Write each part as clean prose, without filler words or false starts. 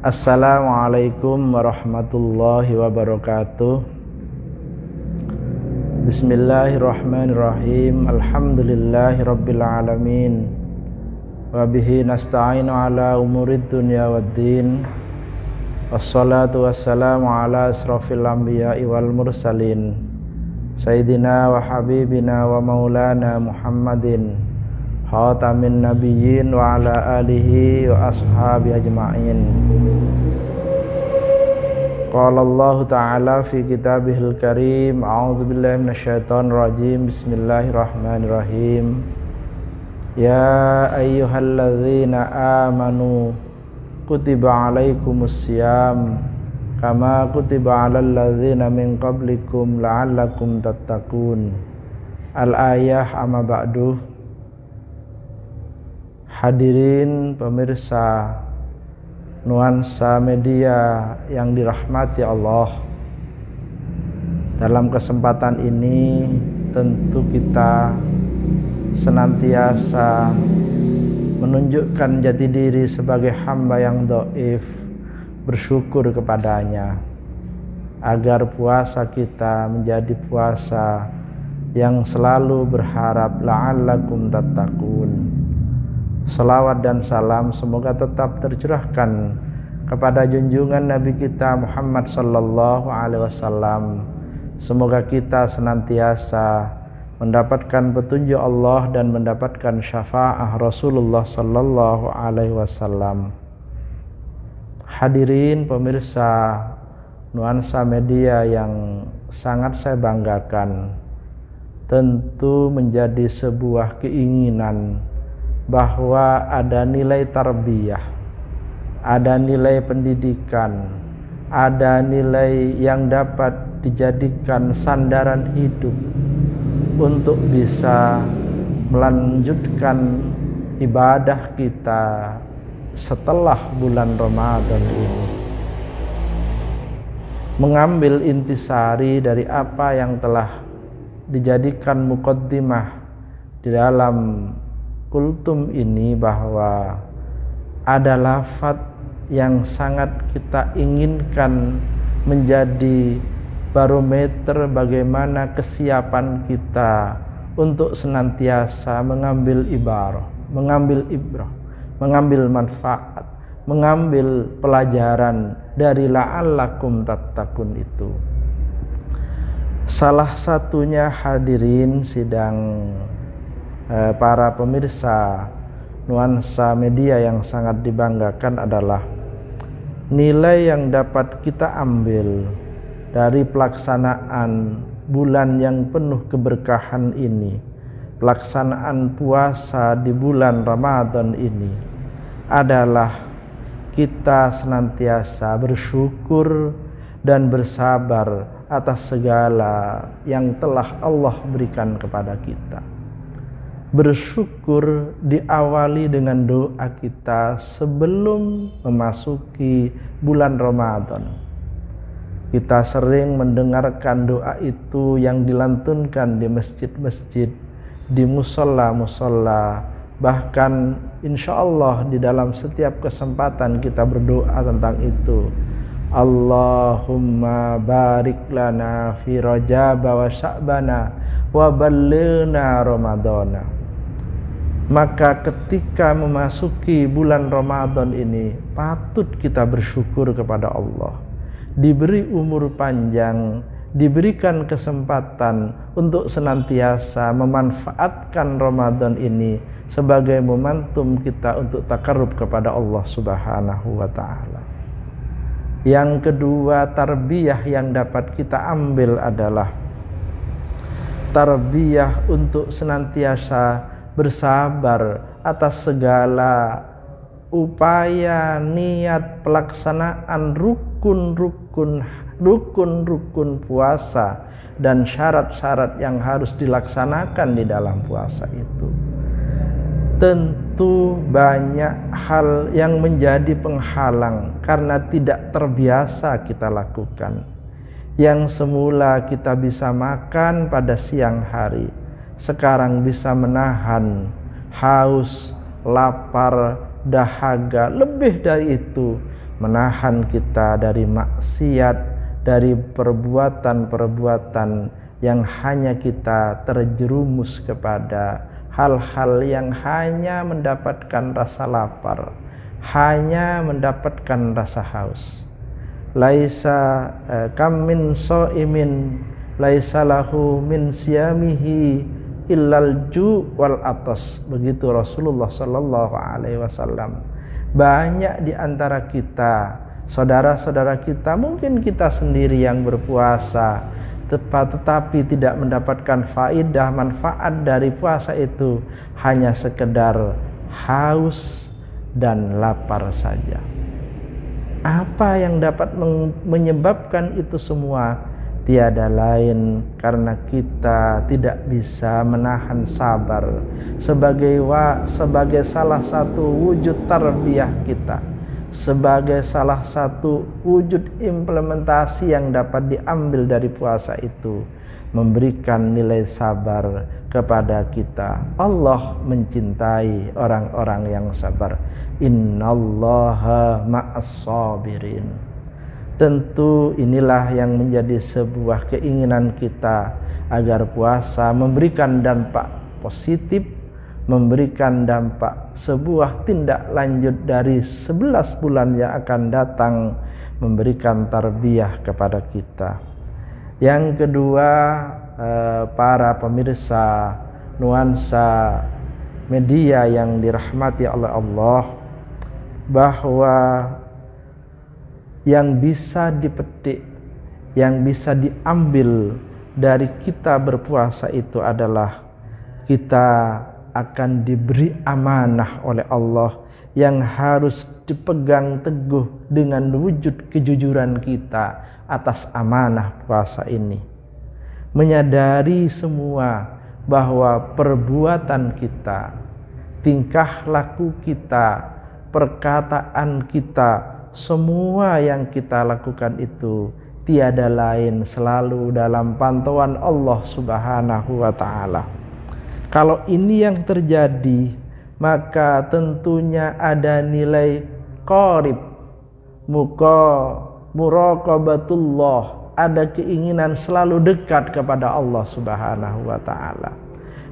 Assalamualaikum warahmatullahi wabarakatuh. Bismillahirrahmanirrahim. Alhamdulillahirabbil alamin. Wa bihi nasta'inu ala umurid dunya waddin. Wassalatu wassalamu ala asrafil anbiya'i wal mursalin. Sayyidina wa habibina wa maulana Muhammadin khatamin nabiyyin wa ala alihi wa ashabi ajma'in. Qala Allah Ta'ala fi kitabihil karim. A'udzu billahi minasyaitonir rajim. Bismillahirrahmanirrahim. Ya ayyuhalladzina amanu kutiba alaikumus syiyam kama kutiba alal ladzina min qablikum la'allakum tattaqun. Al-ayah amma ba'du. Hadirin pemirsa Nuansa Media yang dirahmati Allah, dalam kesempatan ini tentu kita senantiasa menunjukkan jati diri sebagai hamba yang dhaif, bersyukur kepadanya agar puasa kita menjadi puasa yang selalu berharap la'allakum tattaqun. Salawat dan salam semoga tetap tercurahkan kepada junjungan Nabi kita Muhammad sallallahu alaihi wasallam. Semoga kita senantiasa mendapatkan petunjuk Allah dan mendapatkan syafaat Rasulullah sallallahu alaihi wasallam. Hadirin pemirsa Nuansa Media yang sangat saya banggakan, tentu menjadi sebuah keinginan bahwa ada nilai tarbiyah, ada nilai pendidikan, ada nilai yang dapat dijadikan sandaran hidup untuk bisa melanjutkan ibadah kita setelah bulan Ramadan ini. Mengambil intisari dari apa yang telah dijadikan muqaddimah di dalam kultum ini, bahwa ada lafaz yang sangat kita inginkan menjadi barometer bagaimana kesiapan kita untuk senantiasa mengambil ibarah, mengambil ibrah, mengambil manfaat, mengambil pelajaran dari la'allakum tattaqun itu. Salah satunya hadirin sidang para pemirsa Nuansa Media yang sangat dibanggakan adalah nilai yang dapat kita ambil dari pelaksanaan bulan yang penuh keberkahan ini, pelaksanaan puasa di bulan Ramadan ini, adalah kita senantiasa bersyukur dan bersabar atas segala yang telah Allah berikan kepada kita. Bersyukur diawali dengan doa kita sebelum memasuki bulan Ramadan. Kita sering mendengarkan doa itu yang dilantunkan di masjid-masjid, di musola-musola, bahkan insya Allah di dalam setiap kesempatan kita berdoa tentang itu. Allahumma barik lana fi Rajab wa Sya'bana wa ballighna Ramadana. Maka ketika memasuki bulan Ramadan ini patut kita bersyukur kepada Allah, diberi umur panjang, diberikan kesempatan untuk senantiasa memanfaatkan Ramadan ini sebagai momentum kita untuk takarrub kepada Allah Subhanahu wa ta'ala. Yang kedua, tarbiyah yang dapat kita ambil adalah tarbiyah untuk senantiasa bersabar atas segala upaya niat pelaksanaan rukun puasa dan syarat-syarat yang harus dilaksanakan di dalam puasa itu. Tentu banyak hal yang menjadi penghalang karena tidak terbiasa kita lakukan. Yang semula kita bisa makan pada siang hari, sekarang bisa menahan haus, lapar, dahaga. Lebih dari itu, menahan kita dari maksiat, dari perbuatan-perbuatan yang hanya kita terjerumus kepada hal-hal yang hanya mendapatkan rasa lapar, hanya mendapatkan rasa haus. Laisa kam min shaimin laisa lahu min siyamihi illal ju' wal atas. Begitu Rasulullah sallallahu alaihi wasallam. Banyak di antara kita, saudara-saudara kita, mungkin kita sendiri yang berpuasa tetapi tidak mendapatkan faidah, manfaat dari puasa itu, hanya sekedar haus dan lapar saja. Apa yang dapat menyebabkan itu semua? Tiada lain karena kita tidak bisa menahan sabar sebagai salah satu wujud tarbiyah kita, sebagai salah satu wujud implementasi yang dapat diambil dari puasa itu, memberikan nilai sabar kepada kita. Allah mencintai orang-orang yang sabar. Innallaha ma'as sabirin. Tentu inilah yang menjadi sebuah keinginan kita, agar puasa memberikan dampak positif, memberikan dampak sebuah tindak lanjut dari 11 bulan yang akan datang, memberikan tarbiyah kepada kita. Yang kedua, para pemirsa nuansa media yang dirahmati oleh Allah, bahwa yang bisa dipetik, yang bisa diambil dari kita berpuasa itu adalah kita akan diberi amanah oleh Allah yang harus dipegang teguh dengan wujud kejujuran kita atas amanah puasa ini. Menyadari semua bahwa perbuatan kita, tingkah laku kita, perkataan kita, semua yang kita lakukan itu tiada lain selalu dalam pantauan Allah Subhanahu wa ta'ala. Kalau ini yang terjadi, maka tentunya ada nilai qarib, muraqabatullah, ada keinginan selalu dekat kepada Allah Subhanahu wa ta'ala.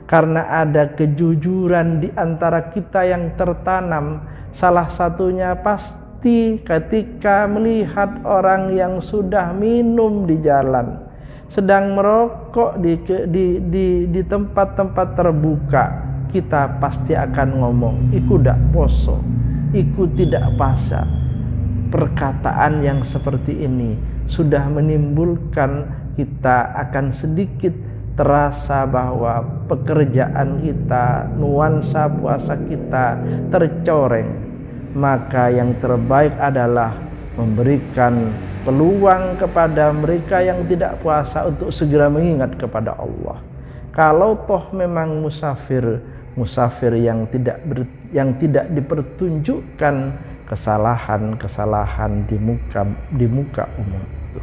Karena ada kejujuran di antara kita yang tertanam. Salah satunya pasti ketika melihat orang yang sudah minum di jalan, sedang merokok di tempat-tempat terbuka, kita pasti akan ngomong, iku dak poso, iku tidak puasa. Perkataan yang seperti ini sudah menimbulkan kita akan sedikit terasa bahwa pekerjaan kita, nuansa puasa kita tercoreng. Maka yang terbaik adalah memberikan peluang kepada mereka yang tidak puasa untuk segera mengingat kepada Allah. Kalau toh memang musafir yang tidak dipertunjukkan kesalahan di muka umum itu.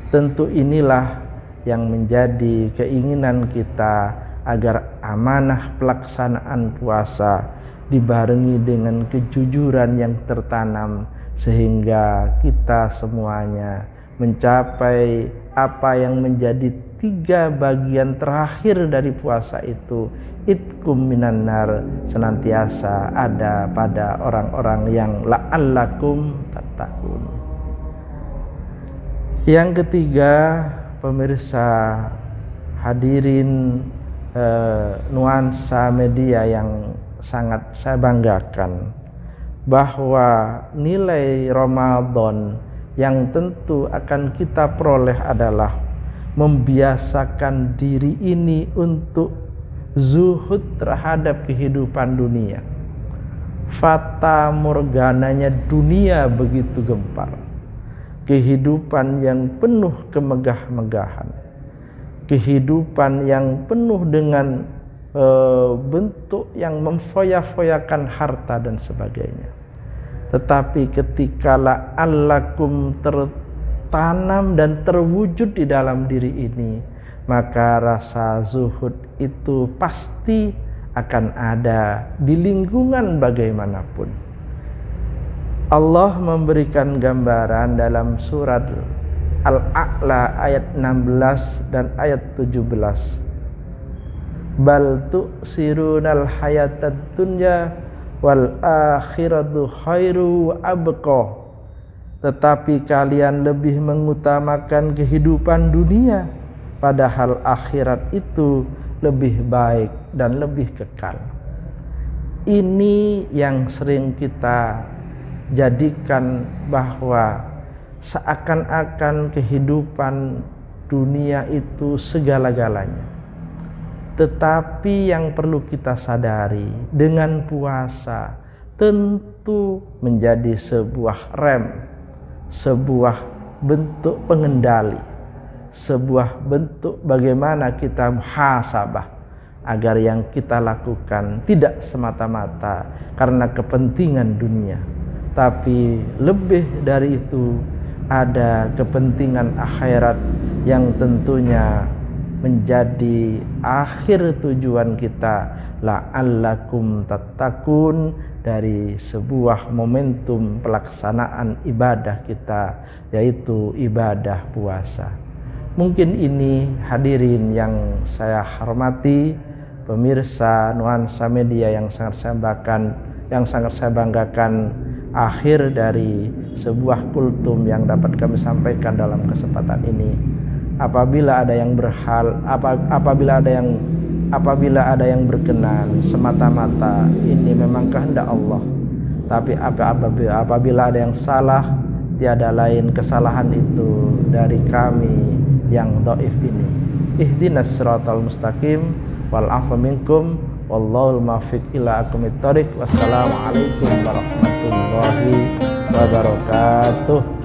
Tentu inilah yang menjadi keinginan kita, agar amanah pelaksanaan puasa dibarengi dengan kejujuran yang tertanam, sehingga kita semuanya mencapai apa yang menjadi 3 bagian terakhir dari puasa itu, itkum minan nar, senantiasa ada pada orang-orang yang la'allakum tattaqun. Yang ketiga, pemirsa hadirin nuansa media yang sangat saya banggakan, bahwa nilai Ramadan yang tentu akan kita peroleh adalah membiasakan diri ini untuk zuhud terhadap kehidupan dunia. Fata morgananya dunia begitu gempar, kehidupan yang penuh kemegah-megahan, kehidupan yang penuh dengan bentuk yang memfoya-foyakan harta dan sebagainya. Tetapi ketika la'allakum tertanam dan terwujud di dalam diri ini, maka rasa zuhud itu pasti akan ada di lingkungan bagaimanapun. Allah memberikan gambaran dalam surat Al-A'la ayat 16 dan ayat 17. Bal tu'sirunal hayatad dunya wal akhiratu khairu wa abqa. Tetapi kalian lebih mengutamakan kehidupan dunia, padahal akhirat itu lebih baik dan lebih kekal. Ini yang sering kita jadikan bahwa seakan-akan kehidupan dunia itu segala-galanya. Tetapi yang perlu kita sadari, dengan puasa tentu menjadi sebuah rem, sebuah bentuk pengendali, sebuah bentuk bagaimana kita muhasabah agar yang kita lakukan tidak semata-mata karena kepentingan dunia, tapi lebih dari itu ada kepentingan akhirat yang tentunya menjadi akhir tujuan kita, la'allakum tattaqun, dari sebuah momentum pelaksanaan ibadah kita, yaitu ibadah puasa. Mungkin ini hadirin yang saya hormati, pemirsa Nuansa Media yang sangat saya banggakan, akhir dari sebuah kultum yang dapat kami sampaikan dalam kesempatan ini. Apabila ada yang berkenan semata-mata ini memang kehendak Allah. Tapi apabila ada yang salah, tiada lain kesalahan itu dari kami yang dhaif ini. Ihdinas siratal mustaqim wal afu minkum wallahul muwaffiq ila aqwamit thoriq. Wassalamualaikum warahmatullahi wabarakatuh.